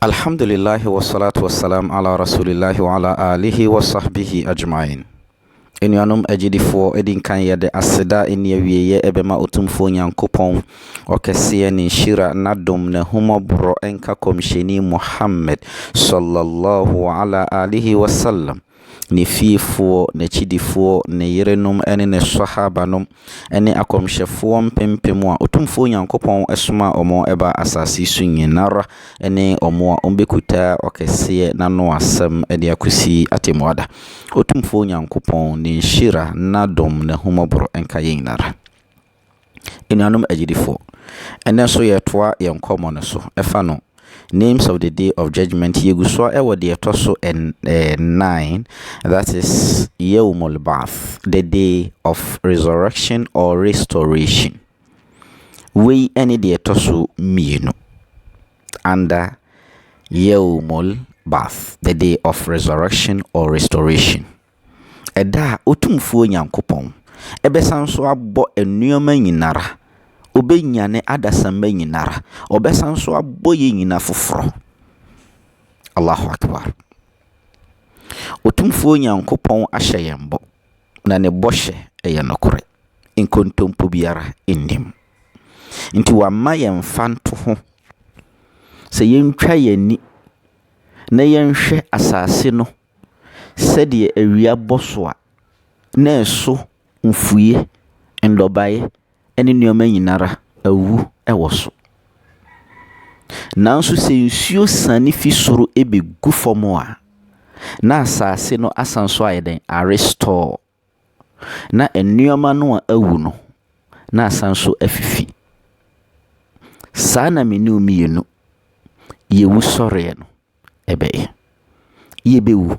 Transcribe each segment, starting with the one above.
Alhamdulillah wa salatu wa salam ala rasulillahi wa ala alihi wa sahbihi ajma'in. Enuanom agidifo edin kan yede aseda eni awieye ebema otumfo nyankopon okese ne shira nadom na humobro enka komsheni Muhammad sallallahu ala alihi wa sallam ne fifo ne chidifo ne yerenom ene ne sahabanom ene akomhyefo mpempem a otumfo nyankopon esoma omo eba asase sunyinara ene omo a ombekuta okese na no asem ede akosi atemwada otumfo nyankopon ne shira nadom na humobro enka yinara enuanom agidifo ene so yetoa yenkomo ne so efa no names of the day of judgment yeguswa ewo de etoso 9, that is Yawmul Ba'th, the day of resurrection or restoration. We any de etoso mienu under Yawmul Ba'th, the day of resurrection or restoration. Eda otumfuo nyankopon ebesan so abo enuoma nyinara obenyane adasamba nyinara obesan so aboye nyina foforo. Allahu akbar. Otumfuo nyankopon ahye yembo na ne bohye eye nokore inkontompo biara endim nti wamma yemfanto ho se yentwa yani na yenhwe asase no sede awia boso a na eso mfuye ndobaye ene nneoma nyinara awu ewoso nanso se nsuo sane fi soro ebegu fomo a na asase no asanso ayeden restore na nneoma no a awu no na asanso afifi sana menu mienu yewu sore no ebe yebewu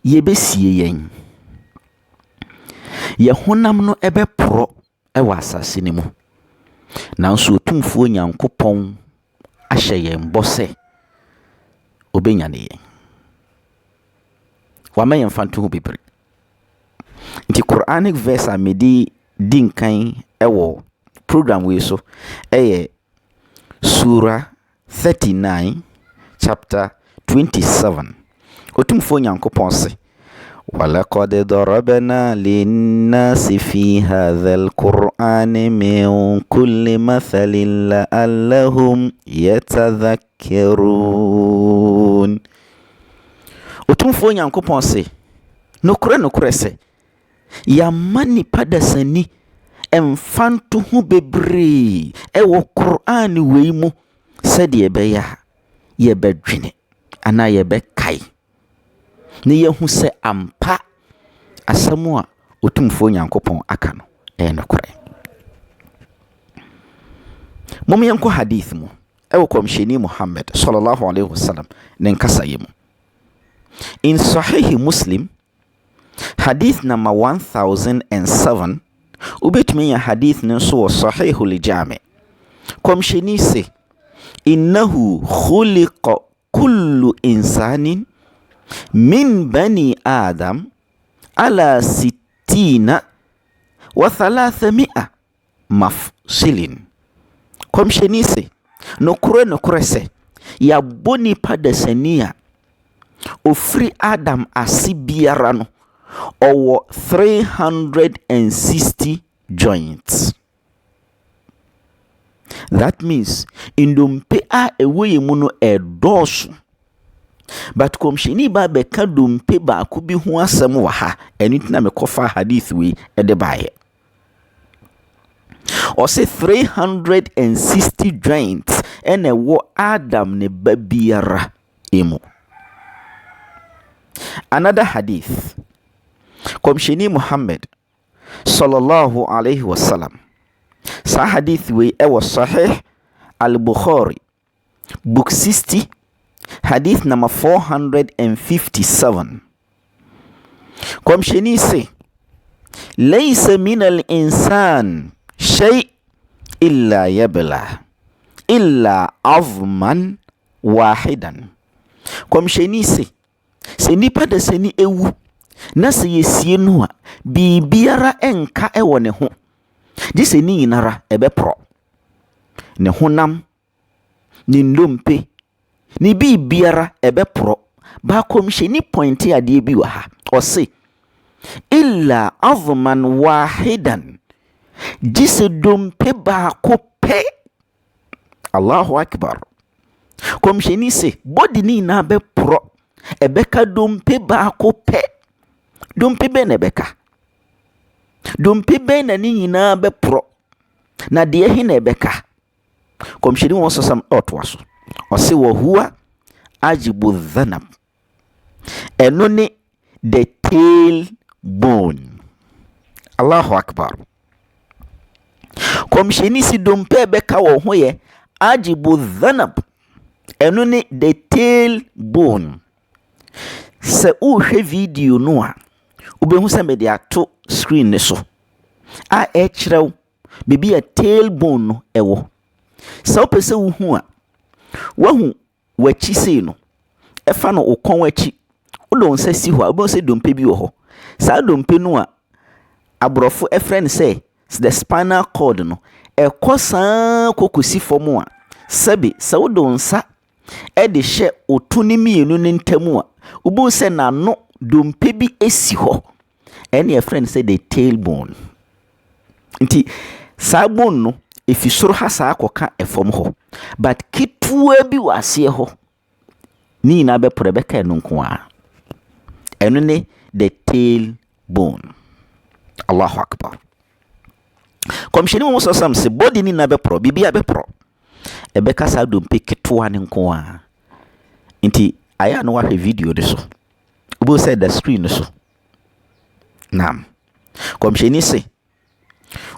yebesie yen ye honam no ebe pro ewa asase ni mu nanso otumfuo nyankopon ahye yen bose obenya yen wama yen fanto ho bebre nti Quranic verse a medi dinkan ewo program we so Surah 39 chapter 27 otumfuo nyankopon se وَلَقَدْ ضَرَبْنَا لِلنَّاسِ فِي هَذَا الْقُرْآنِ مِنْ كُلِّ مَثَلٍ لَعَلَّهُمْ يَتَذَكَّرُونَ. Otumfuo nyankopon se nokure se yamma nipa dasani emfanto ho bebre ewo Qur'an wei mu sede ebeya yebedwene ana yebekai ne yehu se ampa asamu a otumfuo nyankopon aka no nokure. Mom yanko hadith mu ewo komsheni Muhammad sallallahu alaihi wasallam ne nkasaye mu in Sahih Muslim hadith number 1007 ubetumi ya hadith nso wa Sahihul Jami' komsheni se innahu khuliqa kullu insanin min bani adam ala 60 wa 300 mafsilin. Komsheni se nokure se ya boni padasania ofri Adam asibiara no owo 360 joints. That means indompe a eweye mu no edosu, but komsheni ba beka dompe ba ko bi ho asem wa ha enitina mekofa hadith we edebaye o se 360 joints ene wo Adam ne babiara emu. Another hadith komsheni Muhammad sallallahu alaihi wasallam sa hadith we ewo Sahih al-Bukhari book 60 hadith number 457 komsheni se laysa min al-insan shay illa yabla illa azman wahidan. Komsheni se nipa da sani ewu na se yesie no a bibiara enka ewo ne ho di se ni nyinara ebe pro ne honam ne ndompe ni bi biara ebepro ba komhyeni pointi ade bi wa ha ose illa azman wahidan jise dompe ba ko pe. Allahu akbar. Komhyeni se body ni na bepro ebeka dompe ba ko pe. Dompe be na beka dompe be na ni nyina bepro na de hi na ebeka. Komhyeni won sosam otwaso ose wo huwa ajibu dhanab, eno ni the tail bone. Allahu akbar. Komhyeni si dompe beka wo ho ye ajibu dhanab, eno ni the tail bone. Se u hwe video no a ubehu se me de ato screen ne so a ekrew bibi a tail bone no ewo. Se o pese wo hu a wahu wachi sei no efa no okon wachi wo nsa si ho a wo se dompe bi wo ho. Sa dompe no a abrofo efren say the spinal cord no ekosan kokosi fomu a sabi sa wo nsa e de hye otuni mienu ne ntamu a wo se na no dompe bi esi ho ene efren say the tailbone. Nti sa bone no efisoro ha sa akoka efom ho but kitua bi wase ho ni na be prebeka eno nko a eno ne the tailbone. Allahu akbar. Komhyeni mo sosam se body ni na be pro bibia be pro ebeka sa dompe kitua ne nko a. Nti aya no wa hwe video de so ubo say the screen so nam. Komhyeni se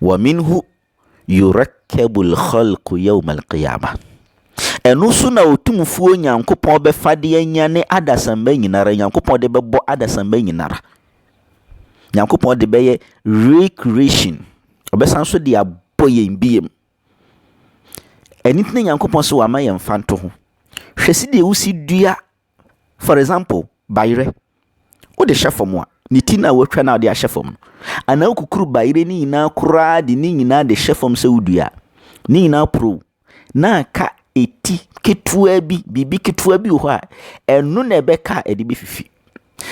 wa minhu yurakkabul khalqu yawm alqiyamah, enu so na otumfuo nyankopon be fade anya ne adasamba nyinara. Nyankopon de bebo adasamba nyinara. Nyankopon de beye recreation obesan so de aboye mbiem. Enitne nyankopon so wa maye mfanto ho hwesi de usi dua. For example bayre wo de hyefom a ni tina wotwa na de hyefom no ana okukuru bayre ni nyina kura de ni nyina de hyefom se wudua ni nyina pro na ka eti ketua bi bibi ketua bi ho a enu na ebeka ede bi fifi.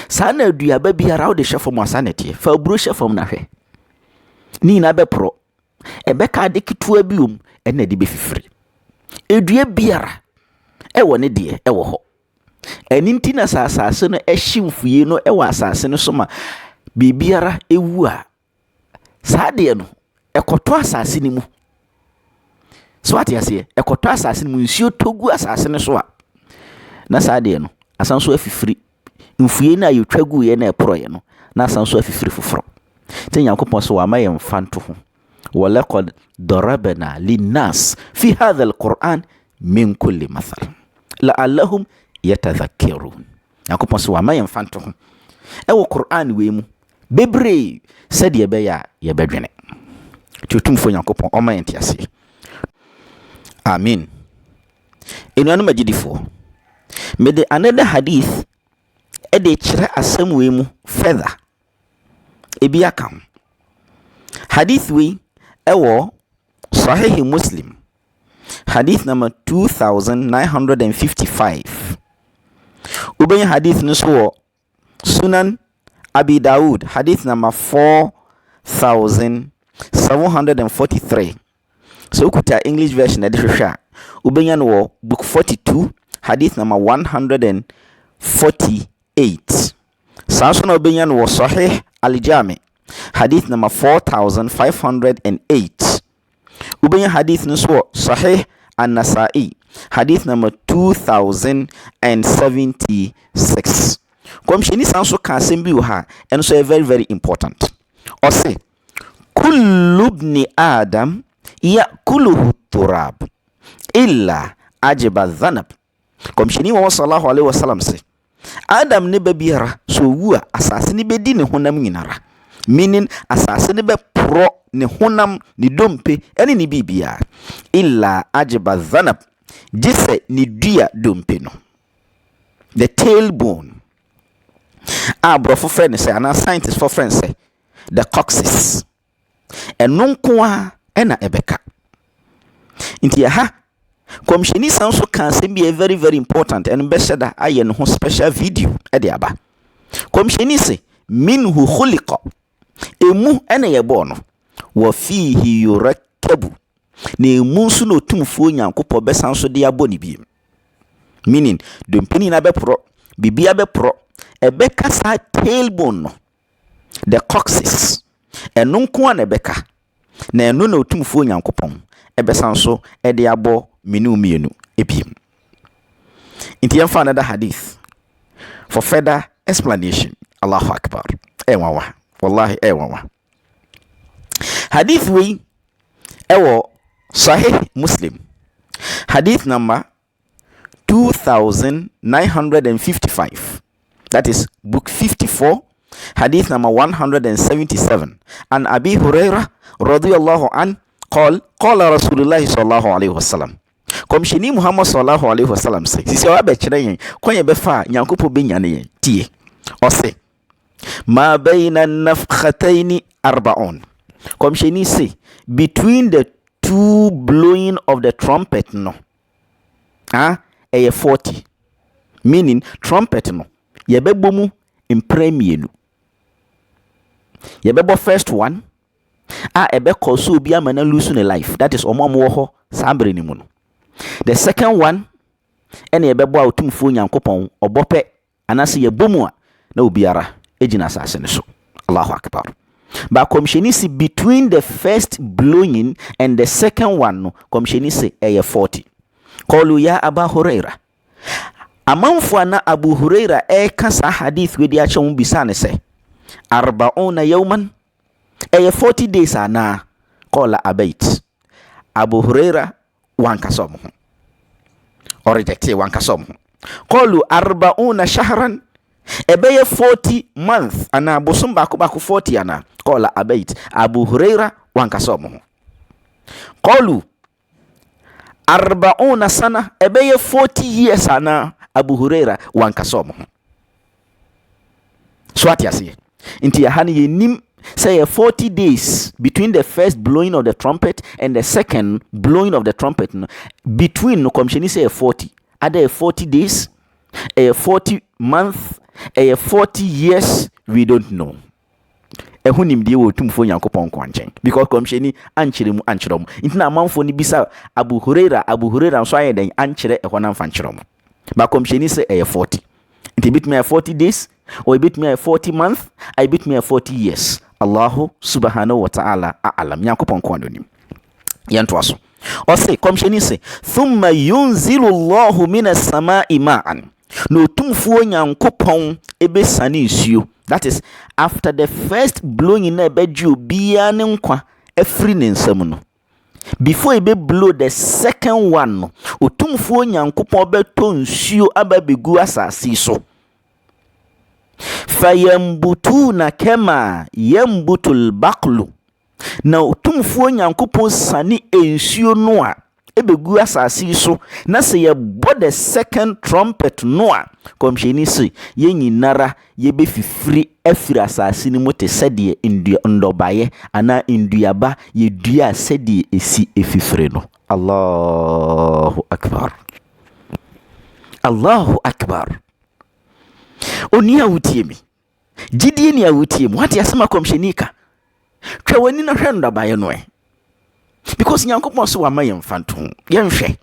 Sa na dua ba biara wo de hyefom asanete fa buro hyefom na hwe ni nyina be pro ebeka de ketua bi ena de bi fifiri. Edua biara ewo ne de ewo ho. Eninti na asase no ehimfuye no ewa asase no so ma bibiara ewu a saade no ekoto asase ni mu. So ati ase ekoto asase ni mu nsuo togu asase no so a na saade no asanso afifiri mfuye na yotwagu ye na eproye no na asanso afifiri foforo. Te Nyankopon so wa maye mfanto ho walaqad darabna linnas fi hadha alquran min kulli mathal la'allahum yatadhakkarun. Nyankopon so wa maye mfanto ho ewo Qur'an we mu bebre sade be ya ye bedwene tutumfo Nyankopon o maye ntiase. Amen. Enuanu magidifo me de another hadith e de kire asem we mu further ebi aka hadith we ewo Sahih Muslim hadith number 2955. Ubenya hadith nuso Sunan Abi Daud hadith number 4743. So ukuta English version edihwehwa ubenya no book 42 hadith number 148. Sanso na ubenya no Sahih Al-Jami hadith number 4508. Ubenya hadith nuso Sahih An-Nasa'i hadith number 2076. Komshini sanso ka sembi ha and so very very important. Or say kullu ibn adam ya'kuluhu turab illa ajiba dhanab. Komshini wa sallallahu alaihi wasallam say Adam ne babiara so wu a asase ne bedi ne honam nyinara. Meaning asase ne be pro ne honam ne dompe ene ne bibia illa ajiba dhanab, jise ni dua dompe no, the tailbone. Bro for friend say ana scientist for friend say the coccyx eno nko a ena ebeka. Nti ha Komsheni sanso kan se be very very important and beshada aye no special video e de aba. Komsheni se minhu khuliqa emu ene ye bo no wa fihi yurakkabu na emu nso no tumfuo Nyankopɔ besanso de abɔ ne bi. Meaning dompini na be pro bibia be pro ebeka sa tailbone no the coccyx eno nko an ebeka na eno na otumfuo Nyankopɔn ebesanso e de abɔ minu mienu ebiem. Inti yɛmfa another hadith for further explanation. Allahu Akbar. Wawa. Wallahi wawa. Hadith we ewo Sahih Muslim. Hadith number 2955. That is book 54. Hadith number 177. And Abi Hurairah radiyallahu an قال رسول الله صلى الله عليه وسلم. Komshini Muhammad sallallahu alaihi wasallam say sisi wa be kire yen kwenye be fa Nyankopɔ be nyane yen tie o say ma bayna nafkhatayn 40. Komshini say between the two blowing of the trumpet no 40, meaning trumpet no ye be bomu impremienu ye be bo first one ebe koso obi amana lose ne life, that is omo ho sabre ni mu no. The second one ene ye bebo autumfo Nyankopɔn obope anase ye bomu a na obiara ejina asase ne so. Allahu Akbar. But komsheni si between the first blowing and the second one no komsheni si 40. Qalu ya Aba Huraira. Amanfo ana Abu Huraira kasa hadith we di acha mu bisa ne se 40 yawman 40 days ana. Qala abait. Abu Huraira wankasom or rejected wankasom. Qalu 40 shahran ebeye 40 month ana bosum bako 40 ana. Qala abait. Abu Huraira wankasom. Qalu 40 sana ebeye 40 years ana. Abu Huraira wankasom. Swati asiye inti ya hani yenim say 40 days between the first blowing of the trumpet and the second blowing of the trumpet. Between no komsheni say 40. Are there 40 days? 40 month? 40 years? We don't know. Ehunim die wo tumfo Nyankopɔn kwanchen because komsheni anchire mu intina amanfo ni bisa Abu Huraira nso aye den anchire ehona mfanchire mu. Ba komsheni say 40. It bit me 40 days or bit me 40 month, I bit me 40 years. Allahu subhanahu wa ta'ala a'lam. Nyankopɔn kwa ndonim. Yanto aso. O say komsheni say thumma yunzilu Allahu minas samai ma'an. No tumfuo Nyankopɔn ebe sani nsuo. That is after the first blowing na ebeju bia ne nkwa efri ne nsam no. Before ebe blow the second one no, otumfuo Nyankopɔn beto nsuo ababegu asase so. Fayambutuna kama yambutul baqlu. Na otumfuo Nyankopɔn sani ensuo no a ebegu asase so na se ye bo the second trumpet no a komsheni se ye nyinara ye be fifiri afiri asase ni mote sede ndobaye ana nduaba ye dua sede esi efifire no. Allahu Akbar. Allahu Akbar. Oni awutie mi gidie ni awutie mu hati asema komsheni ka twa wani na hwe ndobaye no because Nyankopɔn so wama ye mfanto yenhwe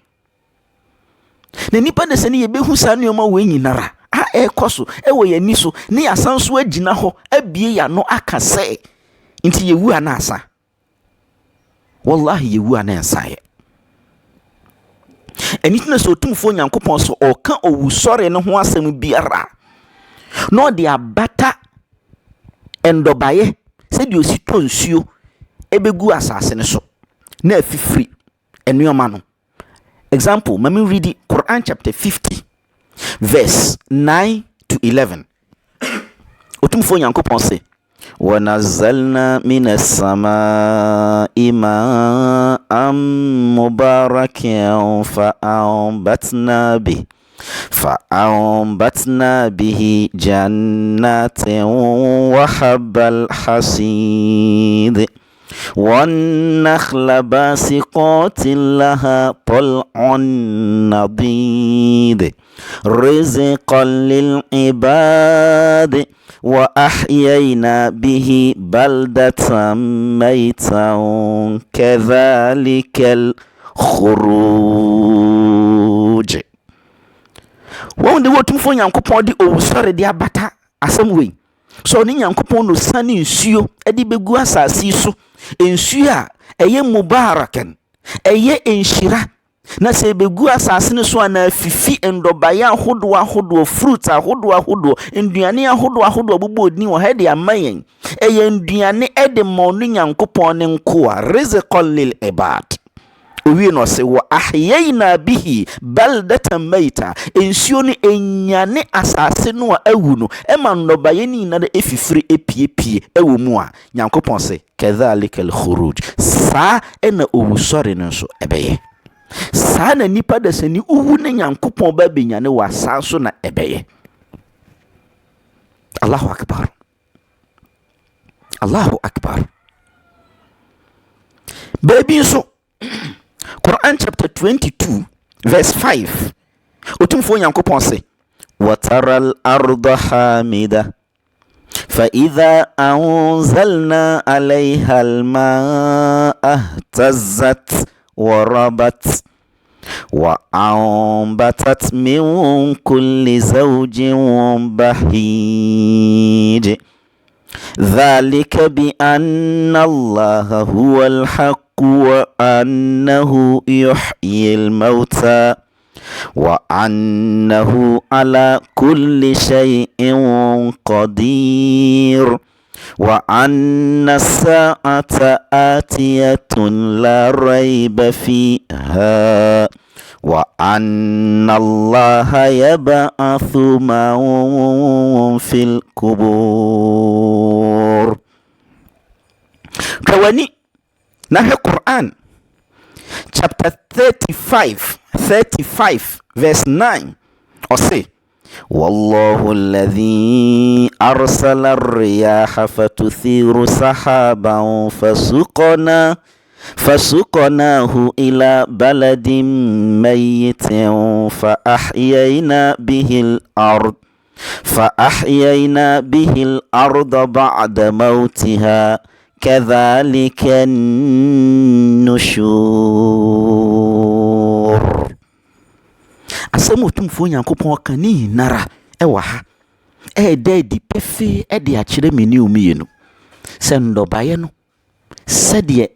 na nipa de se ne ye behu sa nneoma we nyinara ekoso ewo ye ni so ne asanso agina ho abie ya no aka se nti yewu ana asa wallahi yewu ana ensaye enitina so tumfo Nyankopɔn so oka owusore ne ho asem biara no de abata endobaye se de osi tonsuo ebegu asase ne so na afifiri enuoma no. Example, let me read Quran chapter 50 verse 9 to 11. Otumfo Nyankopɔn se wa nazzalna minas samaa'i ma'an mubarakan fa'anbatna bihi jannatin wa habbal hasid. والنخل باسقات لها طلع نضيد رزقا للعباد وأحيينا به بلدة ميتا كذلك الخروج. wɔn de wɔtumfoɔ nyankopɔn de owusɔre de abata asɛm wei so ɔne nyankopɔn no sane nsuo de bɛgu asase yi so, nsuo a ɛyɛ mubarakan, ɛyɛ nhyira, na sɛ bɛgu asase no so a na afifi ndɔbaeɛ ahodoɔ, fruit ahodoɔ, nduane ahodoɔ bobɔ odin wɔ ha de ama yɛn. ɛyɛ nduane de ma ɔno nyankopɔn ne nkoa, rizqan lil ibad. owie no sɛ wa ahyayna bihi baldatan maita, nsuo no ɛnyane asase no a awu no ɛma nnɔbaeɛ no nyinaa ɛfifiri epiepie ɛwɔ mu a nyankopɔn sɛ kadhalika alkhuruj, saa ɛna owusɔre no nso ɛbɛyɛ. saa na nipa da sɛ ni uwu ne nyankopɔn ba bɛnyane wɔ asaa so na ɛbɛyɛ. Allahu akbar, Allahu akbar. Baabi nso Quran chapter 22 verse 5 otumfo nyankopɔn se wataral arda hamida فإذا أنزلنا عليها الماء اهتزت وربت وأنبتت من كل زوج بهيج ذلك بأن الله هو الحق وأنه يحيي الموتى وأنه على كل شيء قدير وأن الساعة آتية لا ريب فيها وأن الله يبعث من في القبور. كواني نهي القرآن chapter 35 verse 9 أصي والله الذي أرسل الرياح فتثير سحابا فسقناه إلى بلد ميت فأحيينا به الأرض بعد موتها كذلك النشور. asɛm otumfuo nyankopɔn ka ne nyinara ɛwɔ ha ɛda adi pɛfee ɛde akyerɛ me ne omienu sɛ ndɔbaeɛ no sɛdeɛ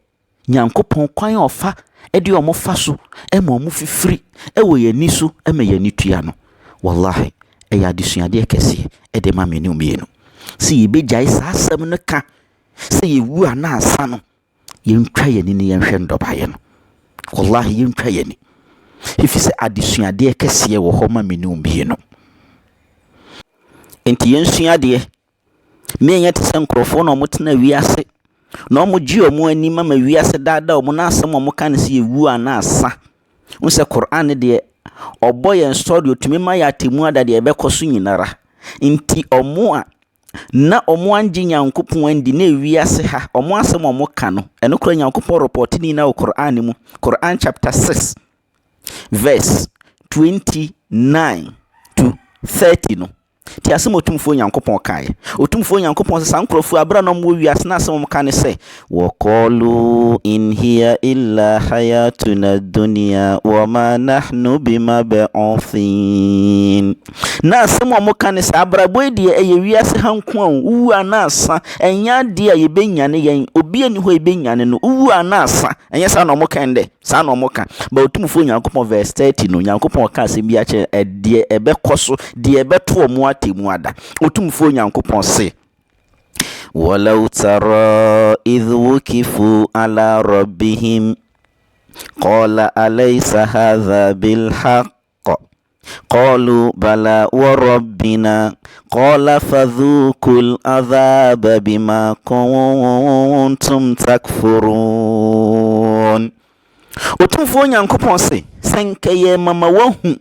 nyankopɔn kwan ɔfa ɛde ɔmo fa so ɛma ɔmo fifiri ɛwɔ yɛni so ɛma yɛni tua no, wallahi ɛyɛ adesuadeɛ kɛseɛ ɛde ma me ne omienu. sɛ yɛbɛgyae saa asɛm no ka sɛ yɛwu a na asa no, yɛntwa yɛni ne yɛnhwɛ ndɔbaeɛ no, wallahi yɛntwa yɛni. If you say adesuadeɛ kɛseɛ wɔ hɔ ma me ne omienu. Enti yɛnsuadeɛ menyɛ te sɛ nkurɔfoɔ na ɔmo tena wiase na ɔmo gye ɔmo anim ama wiase daadaa ɔmo na asɛm ɔmo ka ne sɛ yɛwu a na asa. wo sɛ Quran deɛ ɔbɔ yɛn story otumi ma yɛ atemu ada deɛ ɛbɛkɔ so nyinara. Nti ɔmo a na ɔmo angye nyankopɔn andi na wiase ha ɔmo asɛm ɔmo ka no ɛno kora nyankopɔn report ni na wɔ Quran mu. Quran chapter 6 verse 29 to 30 no. Ti asɛm otumfuo nyankopɔn kae. Otumfuo nyankopɔn sɛ saa nkurɔfoɔ abra na ɔmo wiase na asɛm ɔmo ka ne sɛ waqalu in hiya illa hayatuna dunya wa ma nahnu bimab'uthin. Na asɛm ɔmo ka ne sɛ abrabɔ deɛ ɛyɛ wiase ha nko a wu ana asa ɛnyɛ adeɛ a yɛbɛnyane yɛn obi ani hɔ yɛbɛnyane no wu ana asa ɛnyɛ saa na ɔmo kan dɛ saa na ɔmo ka. Ba otumfuo nyankopɔn verse 30 no nyankopɔn ka asɛm bi akyerɛ ɛdeɛ ɛbɛkɔ so deɛ ɛbɛto ɔmo atemu ada. Otumfuo nyankopɔn se walau tara idh wukifu ala rabbihim qala alaysa hadha bilhaq qalu bala wa rabbina qala fadhukul adhaba bima kuntum takfurun. Otumfo Nyankopɔn se senkeye mama wahu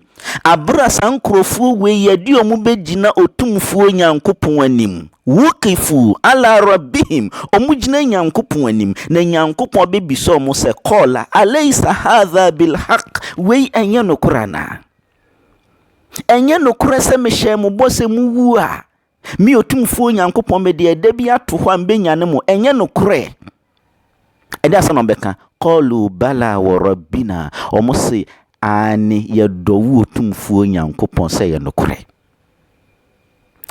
abra sankrofo we yedi omu begina otumfo Nyankopɔn anim wukifu ala rabbihim omu gina Nyankopɔn anim na Nyankopɔn bebiso omu se qala alaysa hadha bil haqq we enye nokorana enye nokora se mehye mu bose mu wu a mi otumfo Nyankopɔn me de edabi ato ho ambenya ne mu enye nokora ede asa no beka qalu bala wa rabbina omu se ani yedowu otumfo Nyankopɔn se ye nokora.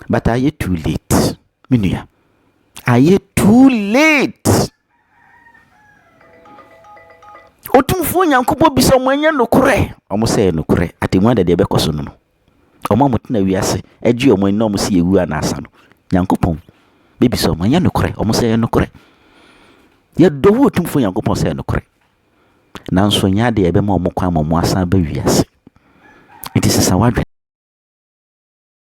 But are you too late? Minua, are you too late? Otumfo Nyankopɔn bisa mo enye nokora omu se ye nokora atemu de be koso no omo mutena wiase agi omo nna omu se yewu anasa no Nyankopɔn bebisa omo enye nokora omu se ye nokora yedowu otumfo Nyankopɔn se ye nokora nanso nya de ebe ma omo kwa mo asan ba wiase. It is a